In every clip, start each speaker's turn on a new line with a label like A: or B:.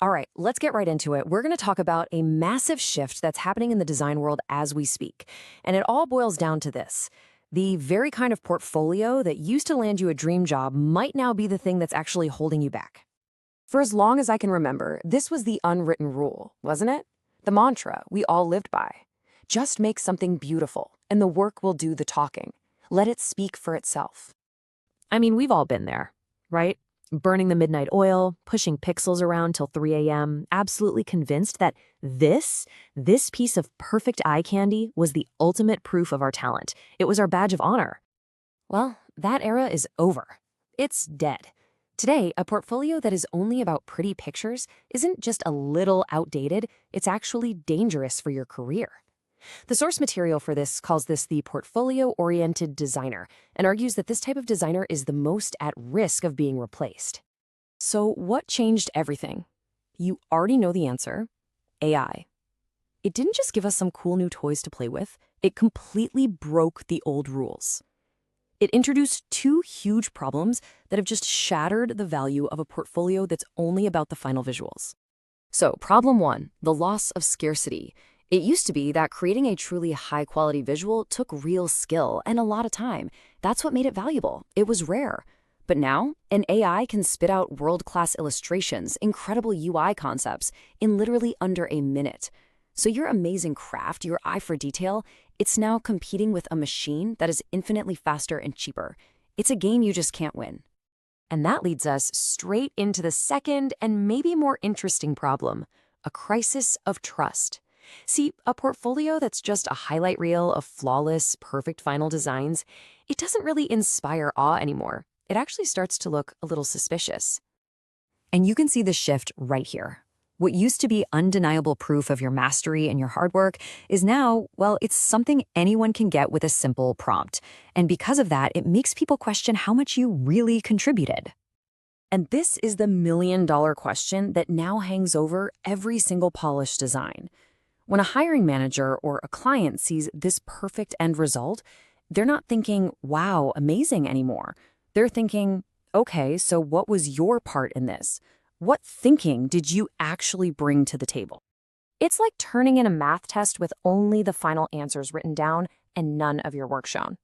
A: All right, let's get right into it. We're going to talk about a massive shift that's happening in the design world as we speak. And it all boils down to this. The very kind of portfolio that used to land you a dream job might now be the thing that's actually holding you back. For as long as I can remember, this was the unwritten rule, wasn't it? The mantra we all lived by. Just make something beautiful, and the work will do the talking. Let it speak for itself. I mean, we've all been there, right? Burning the midnight oil, pushing pixels around till 3 a.m., absolutely convinced that this piece of perfect eye candy was the ultimate proof of our talent. It was our badge of honor. Well, that era is over. It's dead. Today, a portfolio that is only about pretty pictures isn't just a little outdated, it's actually dangerous for your career. The source material for this calls this the portfolio-oriented designer and argues that this type of designer is the most at risk of being replaced. So what changed everything? You already know the answer: AI. It didn't just give us some cool new toys to play with, it completely broke the old rules. It introduced two huge problems that have just shattered the value of a portfolio that's only about the final visuals. So, problem one, the loss of scarcity. It used to be that creating a truly high-quality visual took real skill and a lot of time. That's what made it valuable. It was rare. But now, an AI can spit out world-class illustrations, incredible UI concepts, in literally under a minute. So your amazing craft, your eye for detail, it's now competing with a machine that is infinitely faster and cheaper. It's a game you just can't win. And that leads us straight into the second and maybe more interesting problem: a crisis of trust. See, a portfolio that's just a highlight reel of flawless, perfect final designs, it doesn't really inspire awe anymore. It actually starts to look a little suspicious. And you can see the shift right here. What used to be undeniable proof of your mastery and your hard work is now, well, it's something anyone can get with a simple prompt. And because of that, it makes people question how much you really contributed. And this is the million-dollar question that now hangs over every single polished design. When a hiring manager or a client sees this perfect end result, they're not thinking, wow, amazing anymore. They're thinking, okay, so what was your part in this? What thinking did you actually bring to the table? It's like turning in a math test with only the final answers written down and none of your work shown.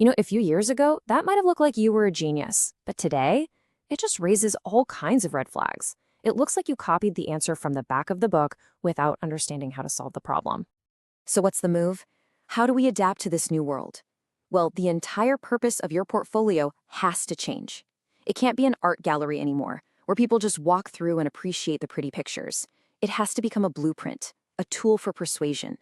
A: A few years ago, that might have looked like you were a genius, but today, it just raises all kinds of red flags. It looks like you copied the answer from the back of the book without understanding how to solve the problem. So what's the move? How do we adapt to this new world? Well, the entire purpose of your portfolio has to change. It can't be an art gallery anymore, where people just walk through and appreciate the pretty pictures. It has to become a blueprint, a tool for persuasion.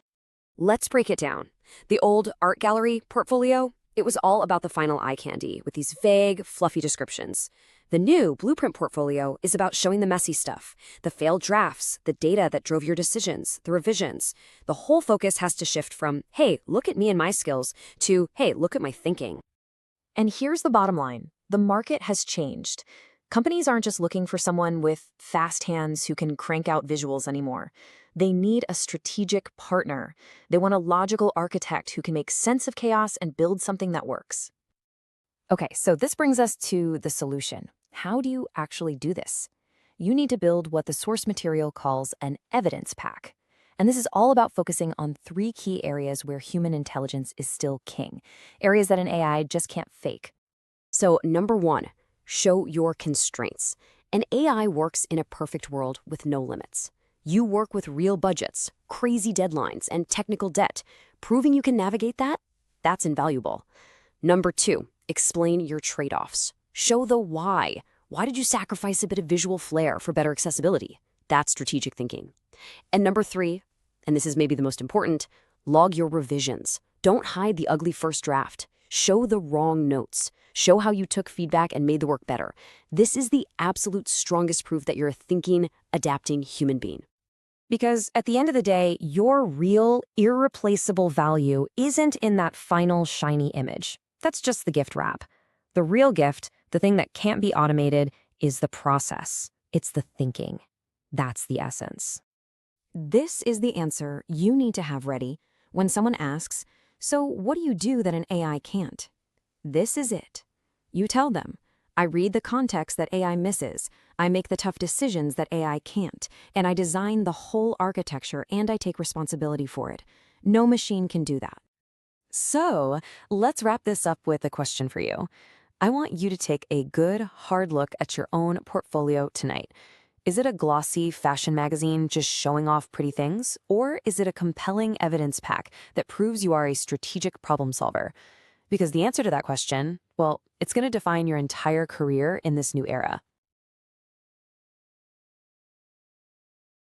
A: Let's break it down. The old art gallery portfolio, it was all about the final eye candy with these vague, fluffy descriptions. The new blueprint portfolio is about showing the messy stuff, the failed drafts, the data that drove your decisions, the revisions. The whole focus has to shift from, hey, look at me and my skills, to, hey, look at my thinking. And here's the bottom line. The market has changed. Companies aren't just looking for someone with fast hands who can crank out visuals anymore. They need a strategic partner. They want a logical architect who can make sense of chaos and build something that works. Okay, so this brings us to the solution. How do you actually do this? You need to build what the source material calls an evidence pack. And this is all about focusing on three key areas where human intelligence is still king, areas that an AI just can't fake. So, number one, show your constraints. An AI works in a perfect world with no limits. You work with real budgets, crazy deadlines, and technical debt. Proving you can navigate that? That's invaluable. Number two, explain your trade-offs. Show the why. Why did you sacrifice a bit of visual flair for better accessibility? That's strategic thinking. And number three, and this is maybe the most important, log your revisions. Don't hide the ugly first draft. Show the wrong notes. Show how you took feedback and made the work better. This is the absolute strongest proof that you're a thinking, adapting human being. Because at the end of the day, your real, irreplaceable value isn't in that final shiny image. That's just the gift wrap. The real gift, the thing that can't be automated, is the process. It's the thinking. That's the essence. This is the answer you need to have ready when someone asks, so what do you do that an AI can't? This is it. You tell them, I read the context that AI misses. I make the tough decisions that AI can't. And I design the whole architecture and I take responsibility for it. No machine can do that. So, let's wrap this up with a question for you. I want you to take a good, hard look at your own portfolio tonight. Is it a glossy fashion magazine just showing off pretty things? Or is it a compelling evidence pack that proves you are a strategic problem solver? Because the answer to that question, well, it's going to define your entire career in this new era.